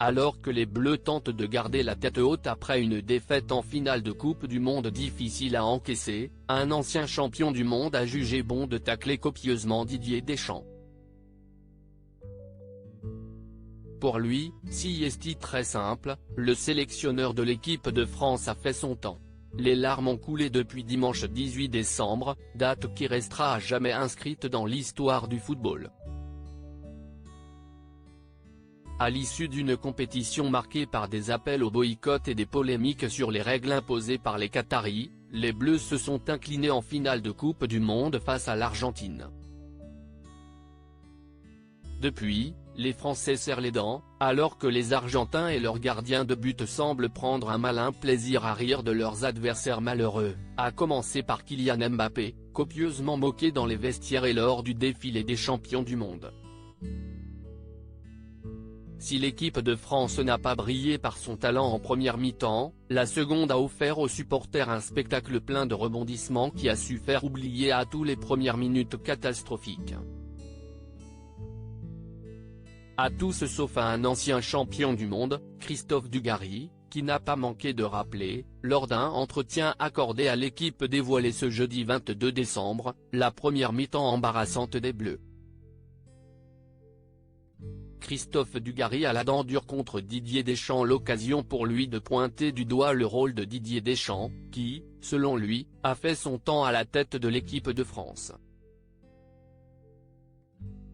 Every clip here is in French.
Alors que les Bleus tentent de garder la tête haute après une défaite en finale de Coupe du Monde difficile à encaisser, un ancien champion du monde a jugé bon de tacler copieusement Didier Deschamps. Pour lui, si est très simple, le sélectionneur de l'équipe de France a fait son temps. Les larmes ont coulé depuis dimanche 18 décembre, date qui restera à jamais inscrite dans l'histoire du football. À l'issue d'une compétition marquée par des appels au boycott et des polémiques sur les règles imposées par les Qataris, les Bleus se sont inclinés en finale de Coupe du Monde face à l'Argentine. Depuis, les Français serrent les dents, alors que les Argentins et leurs gardiens de but semblent prendre un malin plaisir à rire de leurs adversaires malheureux, à commencer par Kylian Mbappé, copieusement moqué dans les vestiaires et lors du défilé des champions du monde. Si l'équipe de France n'a pas brillé par son talent en première mi-temps, la seconde a offert aux supporters un spectacle plein de rebondissements qui a su faire oublier à tous les premières minutes catastrophiques. À tous sauf à un ancien champion du monde, Christophe Dugarry, qui n'a pas manqué de rappeler, lors d'un entretien accordé à l'équipe dévoilé ce jeudi 22 décembre, la première mi-temps embarrassante des Bleus. Christophe Dugarry a la dent dure contre Didier Deschamps, l'occasion pour lui de pointer du doigt le rôle de Didier Deschamps, qui, selon lui, a fait son temps à la tête de l'équipe de France.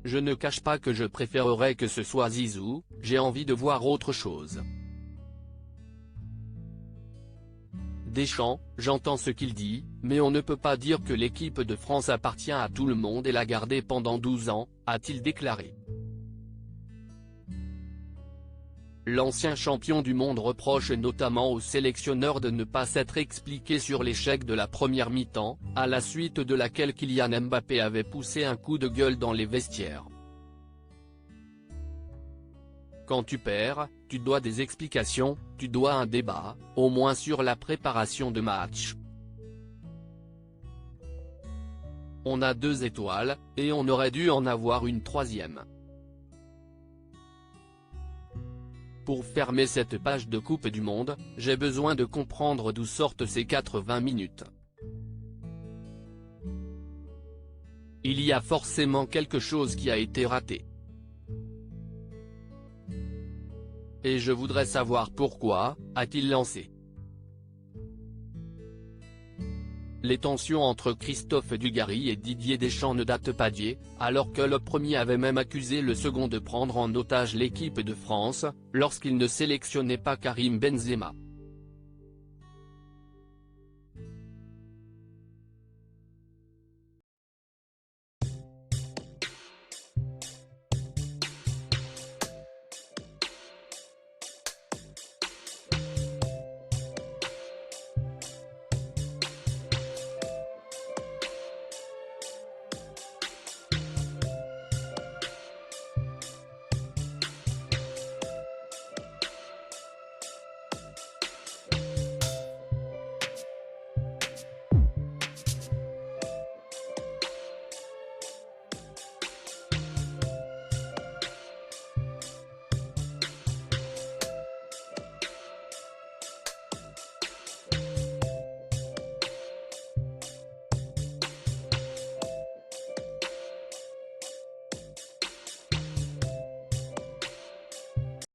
Je ne cache pas que je préférerais que ce soit Zizou, j'ai envie de voir autre chose. Deschamps, j'entends ce qu'il dit, mais on ne peut pas dire que l'équipe de France appartient à tout le monde et l'a gardée pendant 12 ans, a-t-il déclaré. L'ancien champion du monde reproche notamment au sélectionneur de ne pas s'être expliqué sur l'échec de la première mi-temps, à la suite de laquelle Kylian Mbappé avait poussé un coup de gueule dans les vestiaires. Quand tu perds, tu dois des explications, tu dois un débat, au moins sur la préparation de match. On a 2 étoiles, et on aurait dû en avoir une 3e. Pour fermer cette page de Coupe du Monde, j'ai besoin de comprendre d'où sortent ces 80 minutes. Il y a forcément quelque chose qui a été raté. Et je voudrais savoir pourquoi, a-t-il lancé. Les tensions entre Christophe Dugarry et Didier Deschamps ne datent pas d'hier, alors que le premier avait même accusé le second de prendre en otage l'équipe de France, lorsqu'il ne sélectionnait pas Karim Benzema.